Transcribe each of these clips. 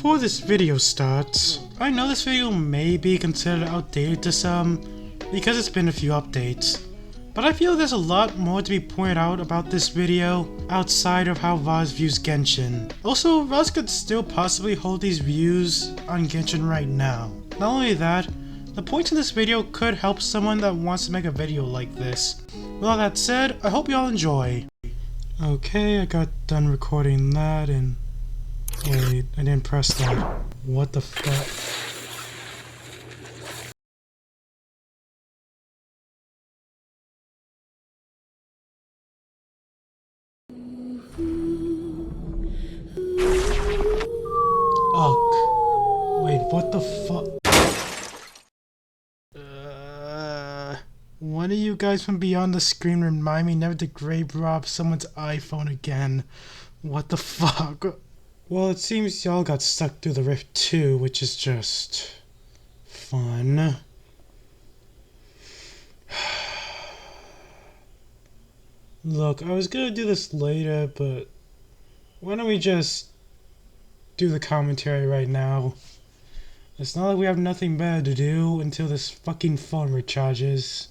Before this video starts, I know this video may be considered outdated to some because it's been a few updates, but I feel there's a lot more to be pointed out about this video outside of how Vars views Genshin. Also, Vars could still possibly hold these views on Genshin right now. Not only that, the points in this video could help someone that wants to make a video like this. With all that said, I hope you all enjoy. Okay, I got done recording that and... wait, I didn't press that. What the fuck? Ugh. Wait, what the fuck? One of you guys from beyond the screen remind me never to grave rob someone's iPhone again. What the fuck? Well, it seems y'all got stuck through the rift too, which is just... fun. Look, I was gonna do this later, but... why don't we just... do the commentary right now? It's not like we have nothing better to do until this fucking phone recharges.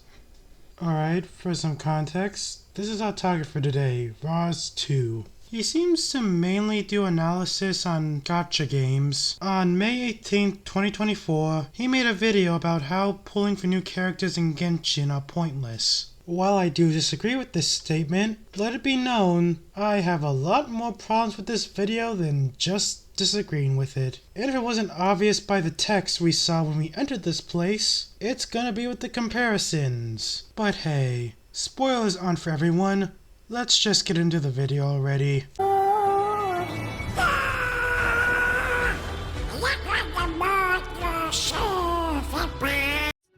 Alright, for some context, this is our target for today, Vars 2. He seems to mainly do analysis on gacha games. On May 18th, 2024, he made a video about how pulling for new characters in Genshin are pointless. While I do disagree with this statement, let it be known, I have a lot more problems with this video than just disagreeing with it. And if it wasn't obvious by the text we saw when we entered this place, it's gonna be with the comparisons. But hey, spoilers aren't for everyone. Let's just get into the video already.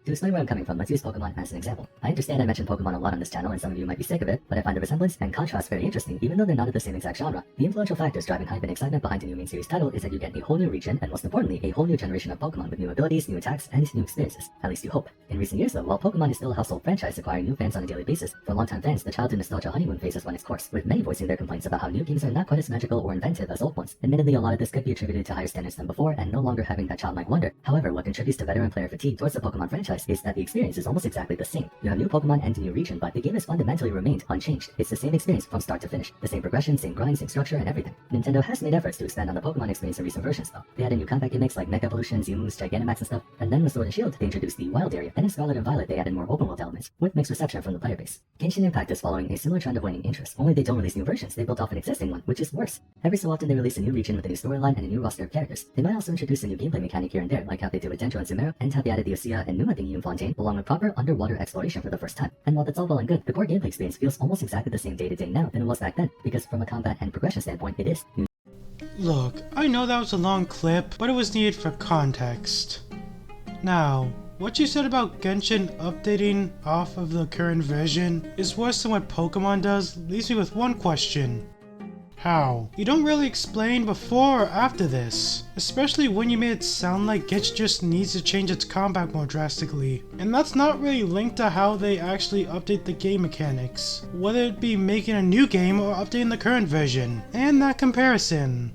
To explain where I'm coming from, let's use Pokemon as an example. I understand I mentioned Pokemon a lot on this channel and some of you might be sick of it, but I find the resemblance and contrast very interesting even though they're not of the same exact genre. The influential factors driving hype and excitement behind a new main series title is that you get a whole new region and most importantly, a whole new generation of Pokemon with new abilities, new attacks, and new experiences. At least you hope. In recent years though, while Pokemon is still a household franchise acquiring new fans on a daily basis, for longtime fans, the childhood nostalgia honeymoon phase has run its course, with many voicing their complaints about how new games are not quite as magical or inventive as old ones. Admittedly, a lot of this could be attributed to higher standards than before and no longer having that childlike wonder. However, what contributes to veteran player fatigue towards the Pokemon franchise is that the experience is almost exactly the same. You have new Pokemon and a new region, but the game has fundamentally remained unchanged. It's the same experience from start to finish. The same progression, same grind, same structure, and everything. Nintendo has made efforts to expand on the Pokemon experience in recent versions though. They added new combat gimmicks like Mega Evolution, Z-Moves, Gigantamax and stuff, and then with Sword and Shield, they introduced the Wild Area, and in Scarlet and Violet they added more open world elements, with mixed reception from the player base. Genshin Impact is following a similar trend of waning interest, only they don't release new versions, they built off an existing one, which is worse. Every so often they release a new region with a new storyline and a new roster of characters. They might also introduce a new gameplay mechanic here and there, like how they did with Dendro and Zimero, and how they added the Osea and Numa thingy in Fontaine, along with proper underwater exploration for the first time. And while that's all well and good, the core gameplay experience feels almost exactly the same day to day now than it was back then, because from a combat and progression standpoint, it is. Look, I know that was a long clip, but it was needed for context. Now, what you said about Genshin updating off of the current version is worse than what Pokemon does, leaves me with one question. How? You don't really explain before or after this, especially when you made it sound like Genshin just needs to change its combat more drastically. And that's not really linked to how they actually update the game mechanics, whether it be making a new game or updating the current version. And that comparison.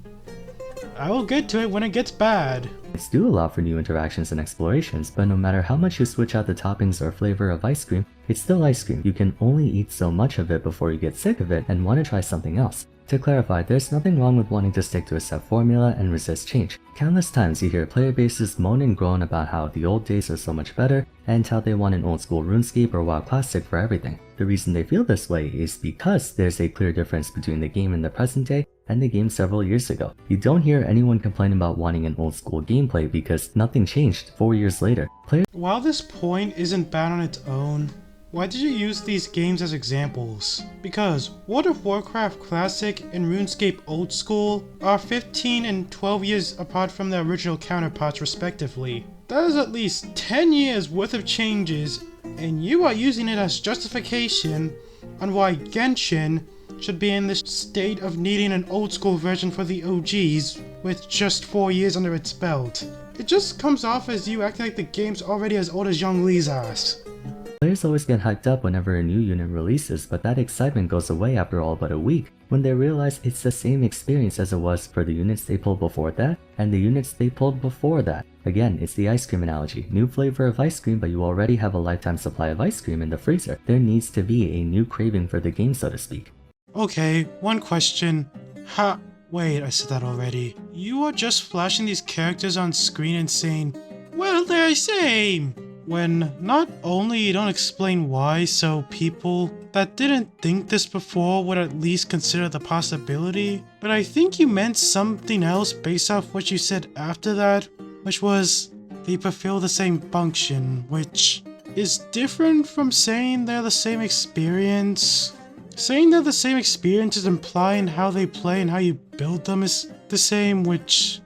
I will get to it when it gets bad. It's do allow for new interactions and explorations, but no matter how much you switch out the toppings or flavor of ice cream, it's still ice cream. You can only eat so much of it before you get sick of it and want to try something else. To clarify, there's nothing wrong with wanting to stick to a set formula and resist change. Countless times you hear player bases moan and groan about how the old days are so much better and how they want an old school RuneScape or WoW Classic for everything. The reason they feel this way is because there's a clear difference between the game in the present day and the game several years ago. You don't hear anyone complain about wanting an old school gameplay because nothing changed 4 years later. While this point isn't bad on its own, why did you use these games as examples? Because World of Warcraft Classic and RuneScape Old School are 15 and 12 years apart from their original counterparts respectively. That is at least 10 years worth of changes, and you are using it as justification on why Genshin should be in this state of needing an old school version for the OGs with just 4 years under its belt. It just comes off as you acting like the game's already as old as Young Lee's ass. Players always get hyped up whenever a new unit releases, but that excitement goes away after all but a week. when they realize it's the same experience as it was for the units they pulled before that and the units they pulled before that. Again, it's the ice cream analogy. New flavor of ice cream, but you already have a lifetime supply of ice cream in the freezer. There needs to be a new craving for the game, so to speak. Okay, one question. Wait, I said that already. You are just flashing these characters on screen and saying, well, they're the same! When not only you don't explain why, so people that didn't think this before would at least consider the possibility, but I think you meant something else based off what you said after that, which was they fulfill the same function, which is different from saying they're the same experience. Saying they're the same experience is implying how they play and how you build them is the same, which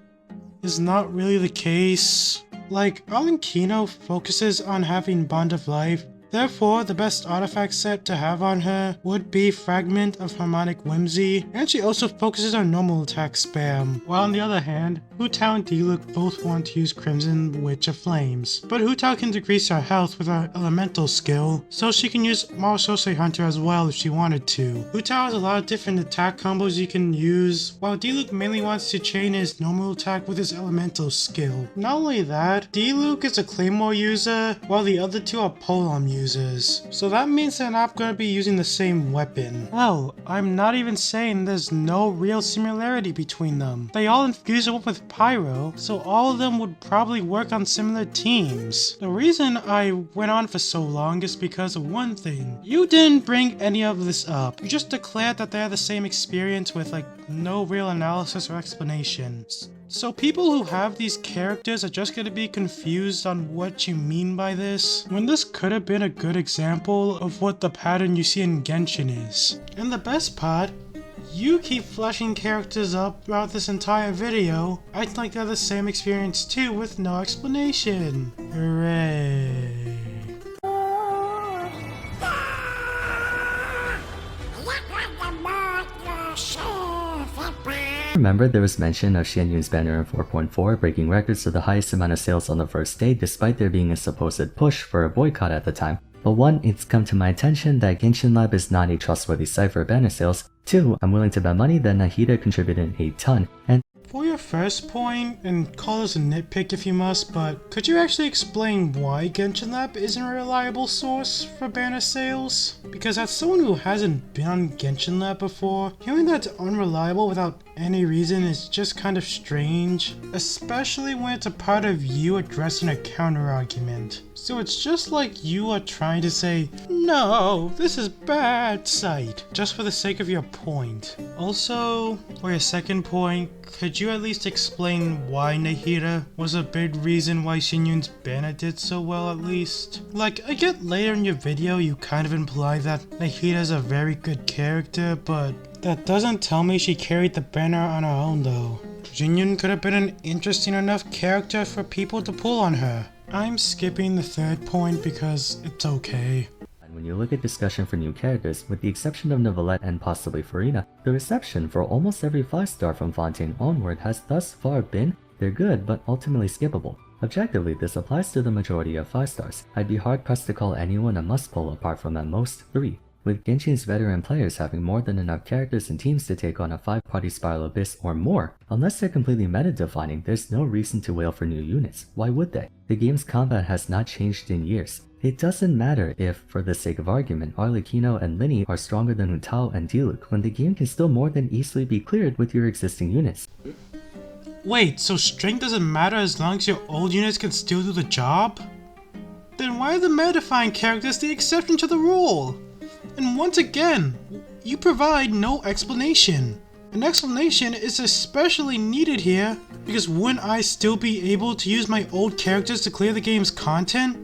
is not really the case. Like, Kino focuses on having Bond of Life, therefore the best artifact set to have on her would be Fragment of Harmonic Whimsy, and she also focuses on normal attack spam. While on the other hand, Hu Tao and Diluc both want to use Crimson Witch of Flames, but Hu Tao can decrease her health with her elemental skill, so she can use Marosose Hunter as well if she wanted to. Hu Tao has a lot of different attack combos you can use, while Diluc mainly wants to chain his normal attack with his elemental skill. Not only that, Diluc is a Claymore user, while the other two are Polom users, so that means they're not going to be using the same weapon. Hell, I'm not even saying there's no real similarity between them. They all infuse it with Pyro, so all of them would probably work on similar teams. The reason I went on for so long is because of one thing. You didn't bring any of this up. You just declared that they're the same experience with no real analysis or explanations. So people who have these characters are just going to be confused on what you mean by this, when this could have been a good example of what the pattern you see in Genshin is. And the best part, you keep flashing characters up throughout this entire video, acting like they're the same experience too with no explanation. Hooray. Remember, there was mention of Xianyun's banner in 4.4 breaking records for the highest amount of sales on the first day despite there being a supposed push for a boycott at the time. But 1, it's come to my attention that Genshin Lab is not a trustworthy site for banner sales. 2, I'm willing to bet money that Nahida contributed a ton, and for your first point, and call this a nitpick if you must, but could you actually explain why Genshin Lab isn't a reliable source for banner sales? Because as someone who hasn't been on Genshin Lab before, hearing that it's unreliable without any reason is just kind of strange, especially when it's a part of you addressing a counter-argument. So it's just like you are trying to say, no, this is bad site, just for the sake of your point. Also, for your second point, could you at least explain why Nahida was a big reason why Xianyun's banner did so well at least? Like, I get later in your video you kind of imply that Nahida's a very good character, but that doesn't tell me she carried the banner on her own though. Xianyun could have been an interesting enough character for people to pull on her. I'm skipping the third point because it's okay. when you look at discussion for new characters, with the exception of Neuvillette and possibly Farina, the reception for almost every 5-star from Fontaine onward has thus far been, they're good but ultimately skippable. Objectively, this applies to the majority of 5-stars. I'd be hard-pressed to call anyone a must-pull apart from at most 3. With Genshin's veteran players having more than enough characters and teams to take on a 5-party Spiral Abyss or more, unless they're completely meta-defining, there's no reason to wail for new units. Why would they? The game's combat has not changed in years. It doesn't matter if, for the sake of argument, Arlecchino and Lyney are stronger than Hu Tao and Diluc when the game can still more than easily be cleared with your existing units. Wait, so strength doesn't matter as long as your old units can still do the job? Then why are the meta-defining characters the exception to the rule? And once again, you provide no explanation. An explanation is especially needed here because wouldn't I still be able to use my old characters to clear the game's content?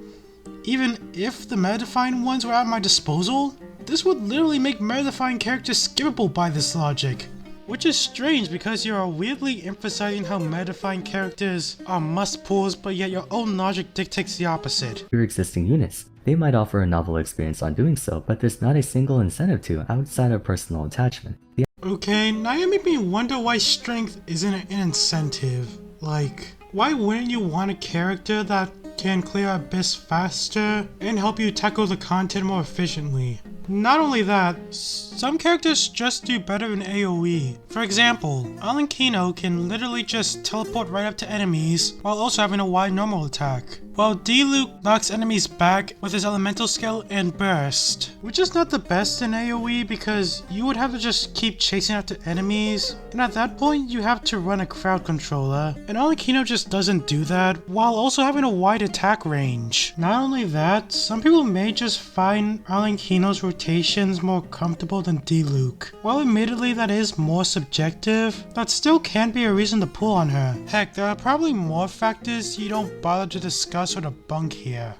Even if the meta-defining ones were at my disposal? This would literally make meta-defining characters skippable by this logic. Which is strange because you are weirdly emphasizing how meta-defining characters are must-pulls, but yet your own logic dictates the opposite. Your existing units. They might offer a novel experience on doing so, but there's not a single incentive to outside of personal attachment. Okay, now you make me wonder why strength isn't an incentive. Like, why wouldn't you want a character that can clear Abyss faster and help you tackle the content more efficiently? Not only that, some characters just do better in AoE. For example, Alan Kino can literally just teleport right up to enemies while also having a wide normal attack, while D-Luke knocks enemies back with his elemental skill and burst, which is not the best in AoE because you would have to just keep chasing after enemies, and at that point you have to run a crowd controller, and Alan Kino just doesn't do that while also having a wide attack range. Not only that, some people may just find Alan Kino's rotations more comfortable than D-Luke. While admittedly that is more subjective, that still can be a reason to pull on her. Heck, there are probably more factors you don't bother to discuss or debunk here.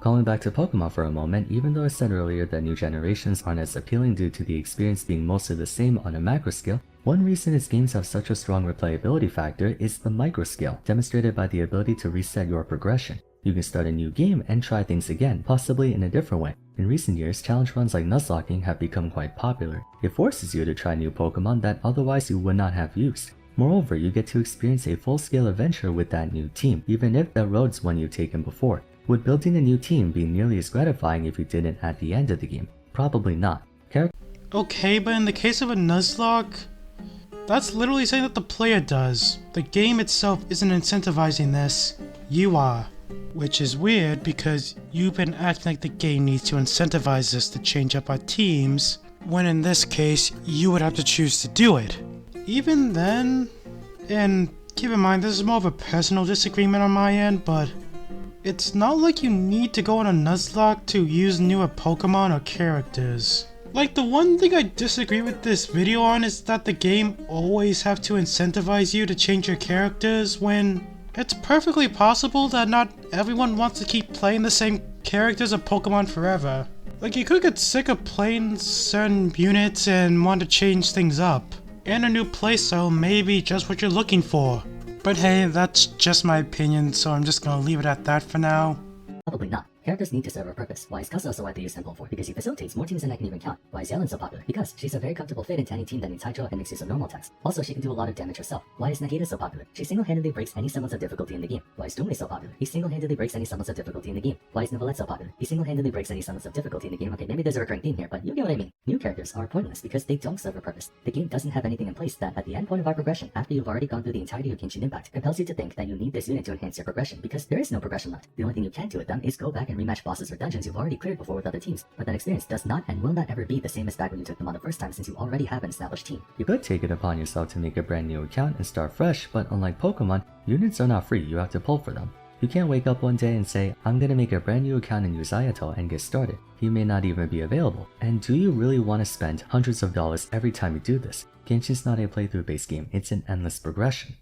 Calling back to Pokemon for a moment, even though I said earlier that new generations aren't as appealing due to the experience being mostly the same on a macro scale, one reason its games have such a strong replayability factor is the micro scale, demonstrated by the ability to reset your progression. You can start a new game and try things again, possibly in a different way. In recent years, challenge runs like Nuzlocking have become quite popular. It forces you to try new Pokemon that otherwise you would not have used. Moreover, you get to experience a full-scale adventure with that new team, even if the road's one you've taken before. Would building a new team be nearly as gratifying if you didn't at the end of the game? Probably not. Okay, but in the case of a Nuzlocke, that's literally something that the player does. The game itself isn't incentivizing this. You are. Which is weird because you've been acting like the game needs to incentivize us to change up our teams, when in this case, you would have to choose to do it. Even then, and keep in mind this is more of a personal disagreement on my end, but it's not like you need to go on a Nuzlocke to use newer Pokemon or characters. Like, the one thing I disagree with this video on is that the game always have to incentivize you to change your characters when it's perfectly possible that not everyone wants to keep playing the same characters or Pokemon forever. Like, you could get sick of playing certain units and want to change things up. And a new playstyle may be just what you're looking for. But hey, that's just my opinion, so I'm just gonna leave it at that for now. Probably not. Characters need to serve a purpose. Why is Kasa so widely used in Pokemon? Because he facilitates more teams than I can even count. Why is Yellen so popular? Because she's a very comfortable fit into any team that needs Hydro and makes use of normal attacks. Also, she can do a lot of damage herself. Why is Nagita so popular? She single-handedly breaks any semblance of difficulty in the game. Why is Doomley so popular? He single-handedly breaks any semblance of difficulty in the game. Why is Neuvillette so popular? He single-handedly breaks any semblance of difficulty in the game. Okay, maybe there's a recurring theme here, but you get what I mean. New characters are pointless because they don't serve a purpose. The game doesn't have anything in place that, at the end point of our progression, after you've already gone through the entirety of Genshin Impact, compels you to think that you need this unit to enhance your progression, because there is no progression left. The only thing you can do with them is go back and rematch bosses or dungeons you've already cleared before with other teams, but that experience does not and will not ever be the same as back when you took them on the first time, since you already have an established team. You could take it upon yourself to make a brand new account and start fresh, but unlike Pokemon, units are not free, you have to pull for them. You can't wake up one day and say, I'm gonna make a brand new account and use Ayato and get started. He may not even be available. And do you really want to spend hundreds of dollars every time you do this? Genshin's not a playthrough based game, it's an endless progression.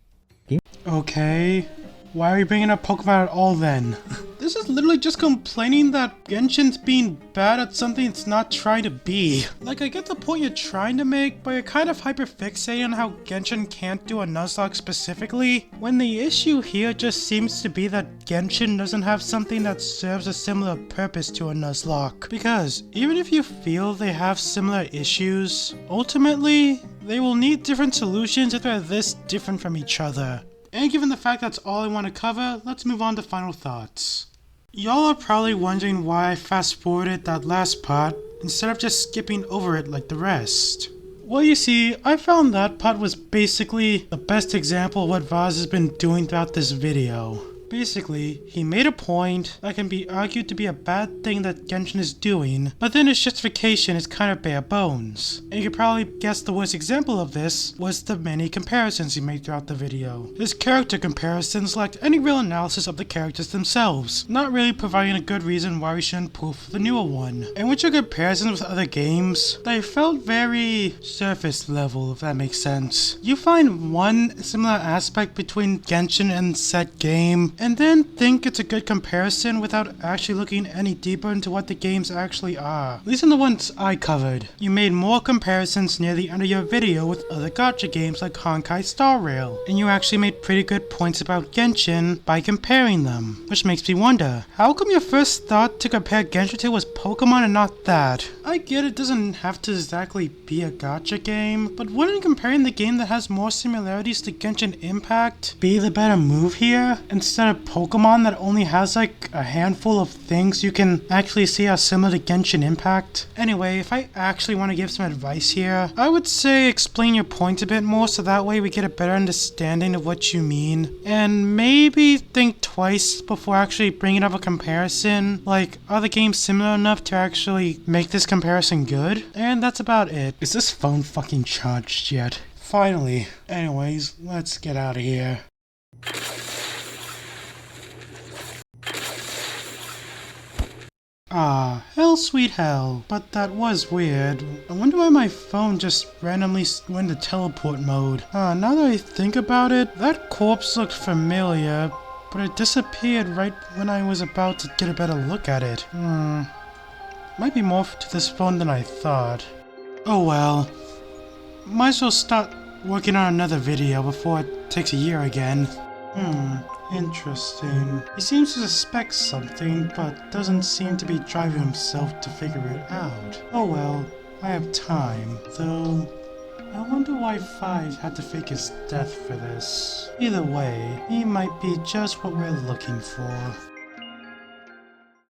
Okay, why are you bringing up Pokemon at all then? This is literally just complaining that Genshin's being bad at something it's not trying to be. Like, I get the point you're trying to make, but you're kind of hyperfixating on how Genshin can't do a Nuzlocke specifically, when the issue here just seems to be that Genshin doesn't have something that serves a similar purpose to a Nuzlocke. Because even if you feel they have similar issues, ultimately, they will need different solutions if they're this different from each other. And given the fact that's all I want to cover, let's move on to final thoughts. Y'all are probably wondering why I fast forwarded that last part instead of just skipping over it like the rest. Well, you see, I found that part was basically the best example of what Vars has been doing throughout this video. Basically, he made a point that can be argued to be a bad thing that Genshin is doing, but then his justification is kind of bare bones. And you could probably guess the worst example of this was the many comparisons he made throughout the video. His character comparisons lacked any real analysis of the characters themselves, not really providing a good reason why we shouldn't pull for the newer one. And with your comparisons with other games, they felt very surface level, if that makes sense. You find one similar aspect between Genshin and said game, and then think it's a good comparison without actually looking any deeper into what the games actually are. At least in the ones I covered. You made more comparisons near the end of your video with other gacha games like Honkai Star Rail, and you actually made pretty good points about Genshin by comparing them. Which makes me wonder, how come your first thought to compare Genshin to was Pokemon and not that? I get it doesn't have to exactly be a gacha game, but wouldn't comparing the game that has more similarities to Genshin Impact be the better move here? Instead of Pokemon that only has like a handful of things you can actually see are similar to Genshin Impact? Anyway, if I actually want to give some advice here, I would say explain your point a bit more so that way we get a better understanding of what you mean. And maybe think twice before actually bringing up a comparison. Like, are the games similar enough to actually make this comparison good? And that's about it. Is this phone fucking charged yet? Finally. Anyways, let's get out of here. Ah, hell sweet hell. But that was weird. I wonder why my phone just randomly went into teleport mode. Now that I think about it, that corpse looked familiar, but it disappeared right when I was about to get a better look at it. Might be more to this phone than I thought. Oh well. Might as well start working on another video before it takes a year again. Interesting. He seems to suspect something, but doesn't seem to be driving himself to figure it out. Oh well, I have time, though. I wonder why Five had to fake his death for this. Either way, he might be just what we're looking for.